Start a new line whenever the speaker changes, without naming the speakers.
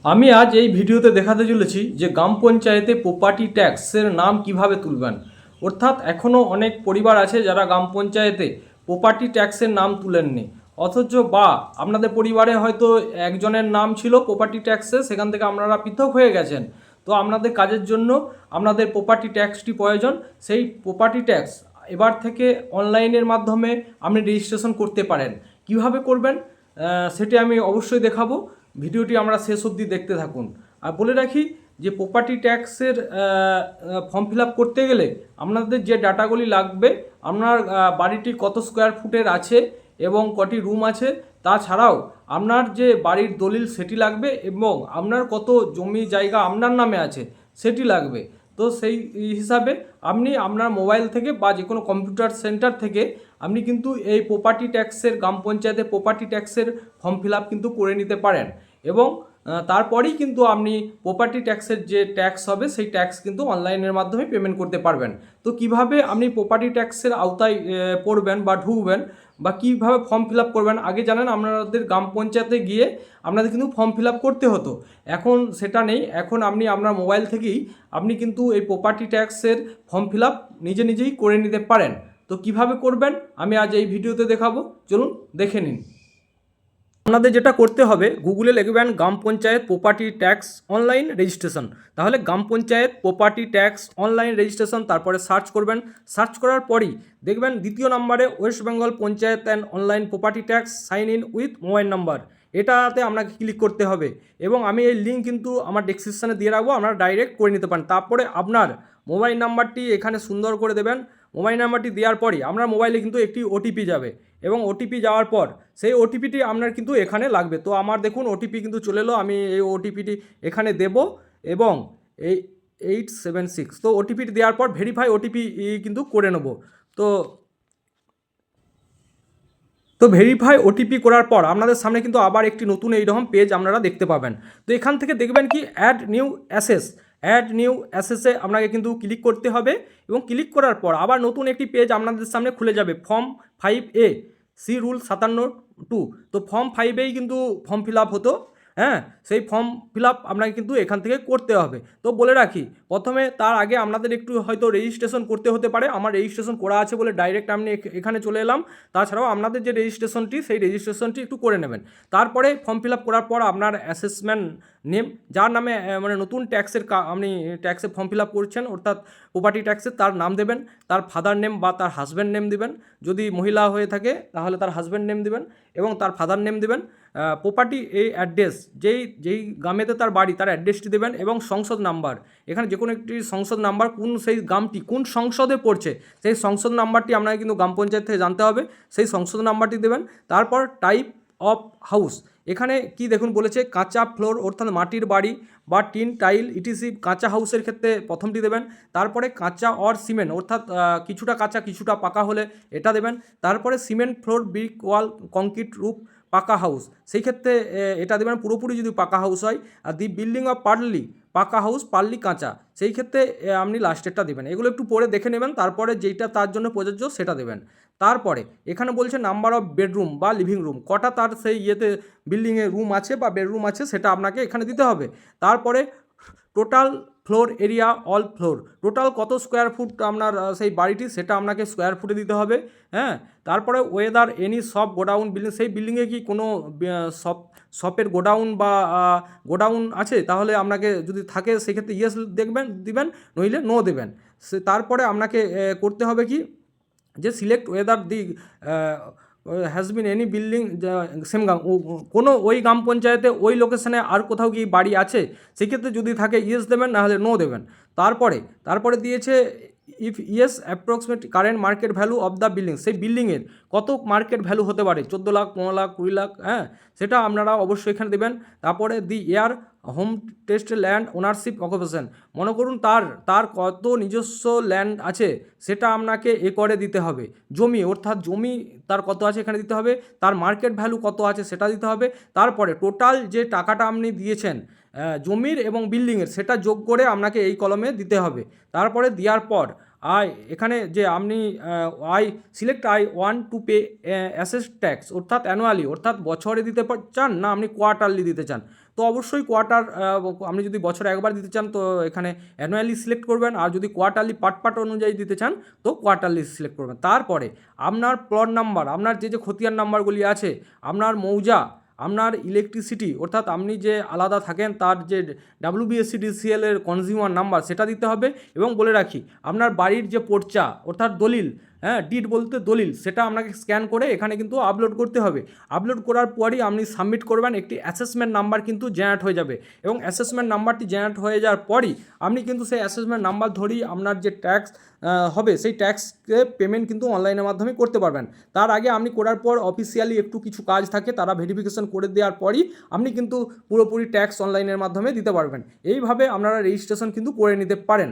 আমি আজ এই ভিডিওতে দেখাতে চলেছি যে গ্রাম পঞ্চায়েতে প্রপার্টি ট্যাক্সের নাম কিভাবে তুলবেন। অর্থাৎ এখনও অনেক পরিবার আছে যারা গ্রাম পঞ্চায়েতে প্রপার্টি ট্যাক্সের নাম তুলেননি, অথচ বা আপনাদের পরিবারে হয়তো একজনের নাম ছিল প্রপার্টি ট্যাক্সে, সেখান থেকে আপনারা পৃথক হয়ে গেছেন। তো আপনাদের কাজের জন্য আপনাদের প্রপার্টি ট্যাক্সটি প্রয়োজন। সেই প্রপার্টি ট্যাক্স এবার থেকে অনলাইনের মাধ্যমে আপনি রেজিস্ট্রেশন করতে পারেন। কিভাবে করবেন সেটি আমি অবশ্যই দেখাবো। ভিডিওটি আমরা শেষ অবধি দেখতে থাকুন। আর বলে রাখি যে প্রপার্টি ট্যাক্সের ফর্ম ফিল আপ করতে গেলে আপনাদের যে ডাটাগুলি লাগবে, আপনার বাড়িটি কত স্কোয়ার ফুটের আছে এবং কটি রুম আছে, তাছাড়াও আপনার যে বাড়ির দলিল সেটি লাগবে এবং আপনার কত জমি জায়গা আপনার নামে আছে সেটি লাগবে। তো সেই হিসাবে আপনি আপনার মোবাইল থেকে বা যে কোনো কম্পিউটার সেন্টার থেকে আপনি কিন্তু এই প্রপার্টি ট্যাক্সের গ্রাম পঞ্চায়েতে প্রপার্টি ট্যাক্সের ফর্ম ফিল আপ কিন্তু করে নিতে পারেন এবং তারপরেই কিন্তু আপনি প্রপার্টি ট্যাক্সের যে ট্যাক্স হবে সেই ট্যাক্স কিন্তু অনলাইনের মাধ্যমে পেমেন্ট করতে পারবেন। তো কিভাবে আপনি প্রপার্টি ট্যাক্সের আওতায় পড়বেন বা ঢুকবেন বা কীভাবে ফর্ম ফিল আপ করবেন, আগে জানেন আপনাদের গ্রাম পঞ্চায়েতে গিয়ে আপনাদের কিন্তু ফর্ম ফিল আপ করতে হতো, এখন সেটা নেই। এখন আপনি আপনার মোবাইল থেকেই আপনি কিন্তু এই প্রপার্টি ট্যাক্সের ফর্ম ফিল আপ নিজেই করে নিতে পারেন। তো কিভাবে করবেন আমি আজ এই ভিডিওতে দেখাবো, চলুন দেখে নিন। আপনাদের যেটা করতে হবে, গুগলে লিখবেন গ্রাম panchayat property tax online registration. তাহলে গ্রাম panchayat property tax online registration, তারপরে সার্চ করবেন। সার্চ করার পরই দেখবেন দ্বিতীয় নম্বরে West Bengal panchayat and online property tax sign in with mobile number, এটাতে আপনাকে ক্লিক করতে হবে এবং আমি এই লিঙ্ক কিন্তু আমার ডেসক্রিপশানে দিয়ে রাখবো, আপনারা ডাইরেক্ট করে নিতে পারেন। তারপরে আপনার মোবাইল নাম্বারটি এখানে সুন্দর করে দেবেন। মোবাইল নাম্বারটি দেওয়ার পরই আপনার মোবাইলে কিন্তু একটি ওটিপি যাবে এবং ওটিপি যাওয়ার পর সেই ওটিপিটি আপনার কিন্তু এখানে লাগবে। তো আমার দেখুন ওটিপি কিন্তু চলে এলো, আমি এই ওটিপিটি এখানে দেব এবং এই 876, তো ওটিপিটি দেওয়ার পর ভেরিফাই ওটিপি কিন্তু করে নেব। তো তো ভেরিফাই ওটিপি করার পর আপনাদের সামনে কিন্তু আবার একটি নতুন এইরকম পেজ আপনারা দেখতে পাবেন। তো এখান থেকে দেখবেন কি অ্যাড নিউ অ্যাসেসে আপনাকে কিন্তু ক্লিক করতে হবে এবং ক্লিক করার পর আবার নতুন একটি পেজ আপনাদের সামনে খুলে যাবে, ফর্ম 5A সি রুল 57(2). তো ফর্ম 5এই কিন্তু ফর্ম ফিল আপ হতো, হ্যাঁ, সেই ফর্ম ফিল আপ আপনাকে কিন্তু এখান থেকে করতে হবে। তো বলে রাখি প্রথমে তার আগে আপনাদের একটু হয়তো রেজিস্ট্রেশন করতে হতে পারে। আমার রেজিস্ট্রেশন করা আছে বলে ডাইরেক্ট আমি এখানে চলে এলাম। তাছাড়াও আপনাদের যে রেজিস্ট্রেশনটি সেই রেজিস্ট্রেশনটি একটু করে নেবেন। তারপরে ফর্ম ফিল আপ করার পর আপনার অ্যাসেসমেন্ট নেম, যার নামে মানে নতুন ট্যাক্সের আপনি ট্যাক্সের ফর্ম ফিল আপ করছেন অর্থাৎ প্রপার্টি ট্যাক্সের, তার নাম দেবেন, তার ফাদার নেম বা তার হাজব্যান্ড নেম দিবেন, যদি মহিলা হয়ে থাকে তাহলে তার হাজব্যান্ড নেম দিবেন এবং তার ফাদার নেম দিবেন। প্রপার্টি এই অ্যাড্রেস যেই গ্রামেতে তার বাড়ি তার অ্যাড্রেসটি দেবেন এবং সংসদ নাম্বার, এখানে যে কোনো একটি সংসদ নাম্বার, কোন সেই গ্রামটি কোন সংসদে পড়ছে সেই সংসদ নাম্বারটি আপনাকে কিন্তু গ্রাম পঞ্চায়েত থেকে জানতে হবে, সেই সংসদ নাম্বারটি দেবেন। তারপর টাইপ অফ হাউস, এখানে কি দেখুন বলেছে কাঁচা ফ্লোর অর্থাৎ মাটির বাড়ি বা টিন টাইল ইটিসি, কাঁচা হাউসের ক্ষেত্রে প্রথমটি দেবেন। তারপরে কাঁচা অর সিমেন্ট অর্থাৎ কিছুটা কাঁচা কিছুটা পাকা হলে এটা দেবেন। তারপরে সিমেন্ট ফ্লোর ব্রিক ওয়াল কংক্রিট রুফ পাকা হাউস, সেই ক্ষেত্রে এটা দেবেন পুরোপুরি যদি পাকা হাউস হয়। আর দি বিল্ডিং অফ পার্লি পাকা হাউস পার্লি কাঁচা, সেই ক্ষেত্রে আপনি লাস্টেরটা দেবেন। এগুলো একটু পরে দেখে নেবেন, তারপরে যেইটা তার জন্য প্রযোজ্য সেটা দেবেন। তারপরে এখানে বলছে নাম্বার অফ বেডরুম বা লিভিং রুম, কটা তার সেই বিল্ডিংয়ে রুম আছে বা বেডরুম আছে সেটা আপনাকে এখানে দিতে হবে। তারপরে total floor area all floor, total কত স্কোয়ার ফুট আপনার সেই বাড়িটি সেটা আপনাকে স্কোয়ার ফুটে দিতে হবে, হ্যাঁ। তারপরে weather any shop godown building, সেই বিল্ডিংয়ে কি কোনো শপের গোডাউন বা গোডাউন আছে, তাহলে আপনাকে যদি থাকে সেক্ষেত্রে ইয়েস দিবেন, নইলে নো দেবেন। তারপরে আপনাকে করতে হবে কি যে select whether the has been any building same গ্রাম, কোনো ওই গ্রাম পঞ্চায়েতে ওই লোকেশনে আর কোথাও কি বাড়ি আছে, সেক্ষেত্রে যদি থাকে ইয়েস দেবেন, নাহলে নো দেবেন। তারপরে দিয়েছে if yes approximate current market value of the building, সেই বিল্ডিংয়ের কত মার্কেট ভ্যালু হতে পারে, 14 লাখ 15 লাখ 20 লাখ, হ্যাঁ, সেটা আপনারা অবশ্যই এখানে দেবেন। তারপরে the air home test land ownership occupation, মনে করুন তার কত নিজস্ব ল্যান্ড আছে সেটা আপনাকে করে দিতে হবে। জমি অর্থাৎ জমি তার কত আছে এখানে দিতে হবে, তার মার্কেট ভ্যালু কত আছে সেটা দিতে হবে। তারপরে টোটাল যে টাকাটা আপনি দিয়েছেন জমির এবং বিল্ডিংয়ের সেটা যোগ করে আপনাকে এই কলমে দিতে হবে। তারপরে দেওয়ার পর আই এখানে যে আপনি I want to pay assess tax অর্থাৎ অ্যানুয়ালি অর্থাৎ বছরে দিতে চান না আপনি কোয়ার্টারলি দিতে চান, তো অবশ্যই আপনি যদি বছরে একবার দিতে চান তো এখানে অ্যানুয়ালি সিলেক্ট করবেন, আর যদি কোয়ার্টারলি পার্ট অনুযায়ী দিতে চান তো কোয়ার্টারলি সিলেক্ট করবেন। তারপরে আপনার প্লট নাম্বার, আপনার যে খতিয়ান নাম্বারগুলি আছে, আপনার মৌজা, আপনার ইলেকট্রিসিটি অর্থাৎ আপনি যে আলাদা থাকেন তার যে WBSCDCL এর কনজিউমার নাম্বার সেটা দিতে হবে। এবং বলে রাখি আপনার বাড়ির যে পর্চা অর্থাৎ দলিল, হ্যাঁ ডিড বলতে দলিল, সেটা আপনাকে স্ক্যান করে এখানে কিন্তু আপলোড করতে হবে। আপলোড করার পরই আপনি সাবমিট করবেন, একটি অ্যাসেসমেন্ট নাম্বার কিন্তু জেনারেট হয়ে যাবে, এবং অ্যাসেসমেন্ট নাম্বারটি জেনারেট হয়ে যাওয়ার পরই আপনি কিন্তু সেই অ্যাসেসমেন্ট নাম্বার ধরেই আপনার যে ট্যাক্স হবে সেই ট্যাক্সকে পেমেন্ট কিন্তু অনলাইনের মাধ্যমে করতে পারবেন। তার আগে আপনি করার পর অফিসিয়ালি একটু কিছু কাজ থাকে, তারা ভেরিফিকেশন করে দেওয়ার পরই আপনি কিন্তু পুরোপুরি ট্যাক্স অনলাইনের মাধ্যমে দিতে পারবেন। এইভাবে আপনারা রেজিস্ট্রেশন কিন্তু করে নিতে পারেন।